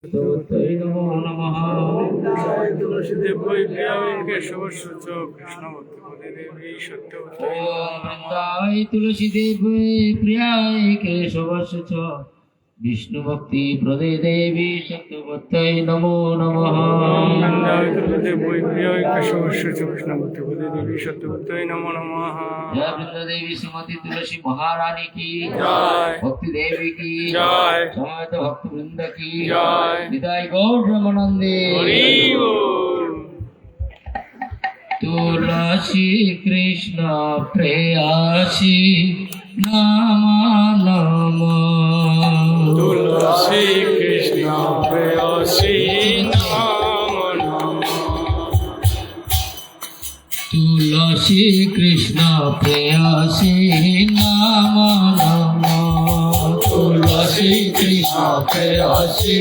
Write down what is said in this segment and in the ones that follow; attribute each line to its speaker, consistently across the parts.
Speaker 1: नमो नमः।
Speaker 2: तुलसीदेव्यै प्रियायै केशवसूचक कृष्ण भक्तिपदे देवी सत्यवती
Speaker 1: वृंदाय तुलसी देव प्रियाय केशवश्च विष्णु भक्ति प्रदे देवी सत्यवत्यै नमो नमः।
Speaker 2: वृंदाय तुलसीदेव्यै प्रियायै केशवसूचक कृष्ण भक्तिपदे देवी सत्यवत्यै नमो नमः।
Speaker 1: जय वृंदा देवी श्रीमती तुलसी महारानी की
Speaker 2: जय।
Speaker 1: भक्ति देवी की
Speaker 2: जय।
Speaker 1: समस्त भक्त वृंद की
Speaker 2: जय।
Speaker 1: विदाई गौर ब्रह्मानंदे
Speaker 2: हरि बोल।
Speaker 1: तुलसी कृष्ण प्रेयसी नमः नमः।
Speaker 2: तुलसी कृष्ण प्रेयसी नमो नमः।
Speaker 1: तुलसी कृष्ण प्रेयसी नमः नमः। तुलसी कृष्ण प्रेयसी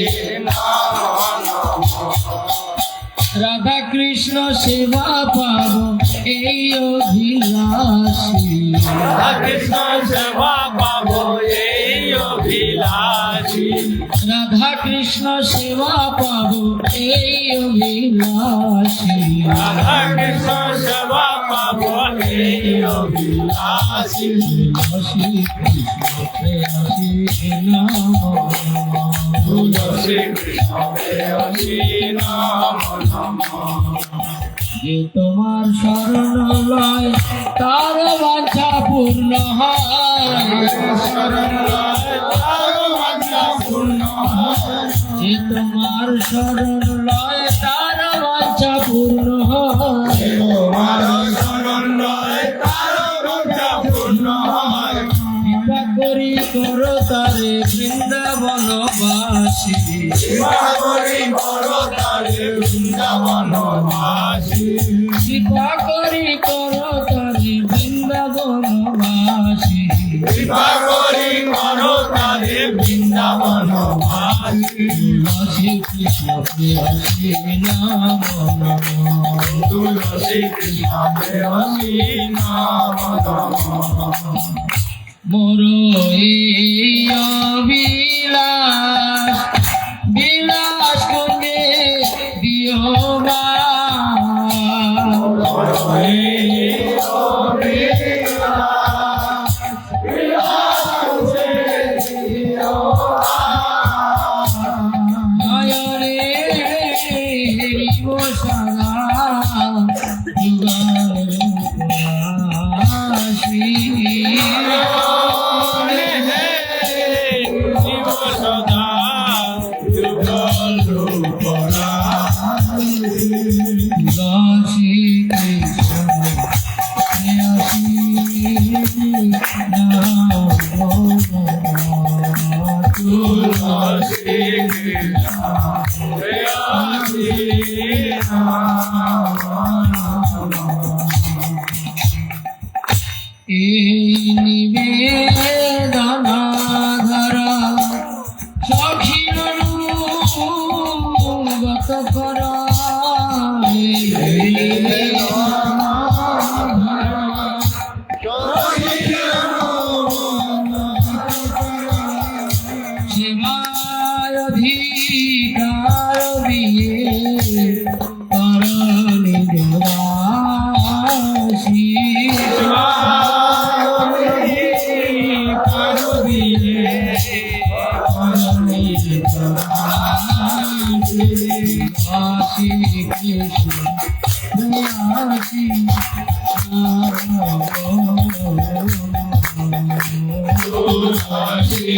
Speaker 1: राधा कृष्ण सेवा पाबो এই অভিলাষী।
Speaker 2: राधा कृष्ण सेवा पाबो এই অভিলাষী।
Speaker 1: রাধা কৃষ্ণ সেবা পাবো এই অভিলাষী।
Speaker 2: राधा कृष्ण सेवा पाबो এই অভিলাষী।
Speaker 1: তুলসী কৃষ্ণ প্রেয়সী নমো নমঃ।
Speaker 2: तुलसी कृष्ण प्रेयसी नमो नमः।
Speaker 1: যে তোমার শরণ লয় তার বাঞ্ছা পূর্ণ হয়।
Speaker 2: शरण लय तार वांछा पूर्ण হয়।
Speaker 1: যে তোমার শরণ লয় তার বাঞ্ছা পূর্ণ হয়।
Speaker 2: তোমার শরণ লয় তার বাঞ্ছা পূর্ণ হয়।
Speaker 1: কৃপা করি করো তারে বৃন্দাবনবাসী।
Speaker 2: কৃপা করি করো তারে বৃন্দাবনবাসী।
Speaker 1: কৃপা করি করো তারে বৃন্দাবনবাসী।
Speaker 2: কৃপা করি করো তারে বৃন্দাবনবাসী।
Speaker 1: তুলসী কৃষ্ণ প্রেয়সী নমো নমঃ।
Speaker 2: তুলসী কৃষ্ণ প্রেয়সী নমো নমঃ।
Speaker 1: মোর এই অবিলাস বিলাস করে দিও মা। নয়নে হেরিব সদা যুগল উপবাসী। তুলসী কৃষ্ণ প্রেয়সী নমো নমঃ। তুলসী এই নিবেদন ধর সখির গত কর। সেবায় অধিকার দিয়ে কর নিজবাসী। তুলসী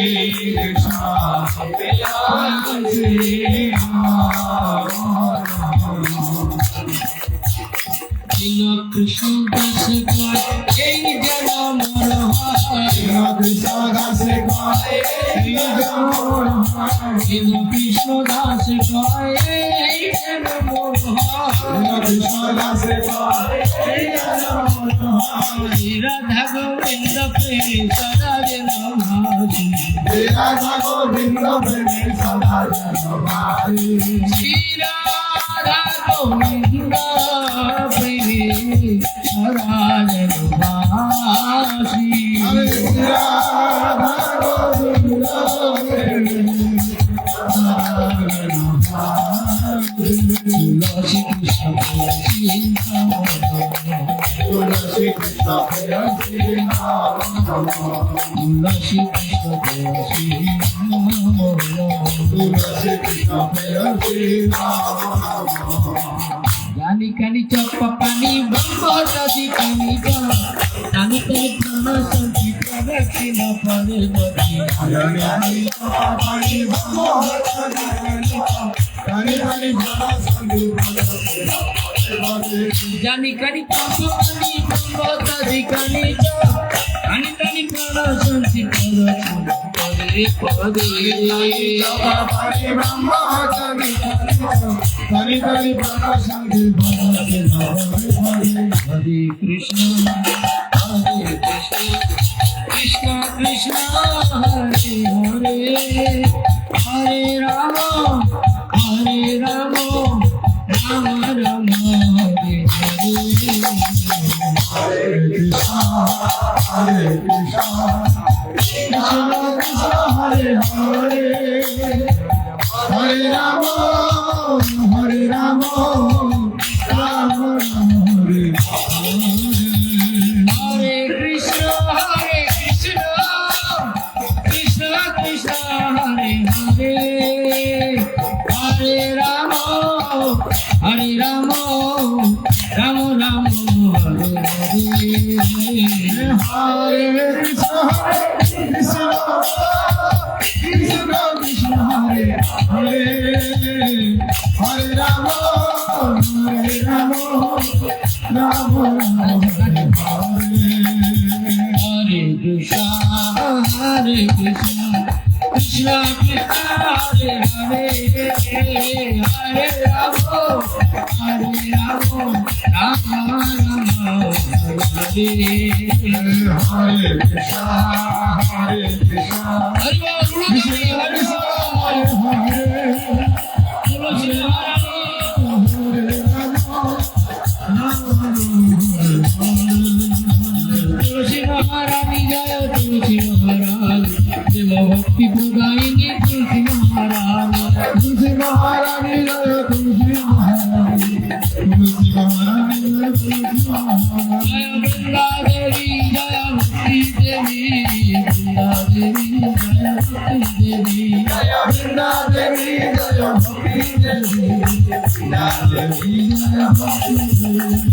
Speaker 1: কৃষ্ণ প্রেয়সী কৃষ্ণ দাস এই যেন মন হয়। কৃষ্ণ দাস কয় এই যেন মন হয়। রাধা গোবিন্দ প্রেমী সদা যেন ভাসি।
Speaker 2: রাধা গোবিন্দ প্রেমে সদা যেন ভাসি।
Speaker 1: শ্রী রাধা গোবিন্দ প্রেমী সদা যেন ভাসি।
Speaker 2: রাধা গোবিন্দ প্রেমে সদা
Speaker 1: তুলসী কৃষ্ণ
Speaker 3: তুলসী কৃষ্ণ প্রেয়সী নাম
Speaker 1: তুলসী কৃষ্ণ তুলসী
Speaker 3: তুলসী কৃষ্ণ প্রেয়সী নাম
Speaker 1: জানি কানি চপ্পা পানি ব্রহ্ম দাদি কানি যা জানি কানি প্রাণ শান্তি প্রদক্ষি না পরে বদি জানি কানি চপ্পা পানি ব্রহ্ম দাদি কানি যা জানি কানি প্রাণ শান্তি প্রদক্ষি পরে হরে Krishna Krishna Krishna Hare Hare Hare Ram Ram Ram Hare Hare
Speaker 3: Hare Krishna, Krishna Krishna, Hare Hare, Hare Rama, Hare Rama, Rama Rama, Hare Hare.
Speaker 1: Hare Krishna, Krishna Krishna, Hare Hare, Hare Rama, Rama Rama, Hare Hare.
Speaker 3: Hare Krishna, Krishna Krishna, Krishna Hare Hare, Hare Rama, Hare Rama, Rama Rama, Hare Hare.
Speaker 1: Hare Krishna, Krishna Krishna, Hare Hare, Hare Rama, Rama Rama, Hare Hare.
Speaker 3: Hare Krishna, Hare Krishna,
Speaker 1: Hare
Speaker 3: Krishna Krishna, Hare Hare,
Speaker 1: Tulsi Maharani,
Speaker 3: Hare Rama, Rama Rama,
Speaker 1: Tulsi Maharani, Jaya Tulsi Maharani, Deva Bhakti Pradayini Tulsi Maharani,
Speaker 3: Tulsi Maharani, Jaya Tulsi Maharani, Tulsi Maharani, Jaya Tulsi Maharani.
Speaker 1: Jaya Vrinda Devi, Jaya Bhakti Devi, Vrinda Devi, Jaya Bhakti Devi.
Speaker 3: Vrinda Devi, Jaya Bhakti Devi, Vrinda Devi, Jaya Bhakti Devi.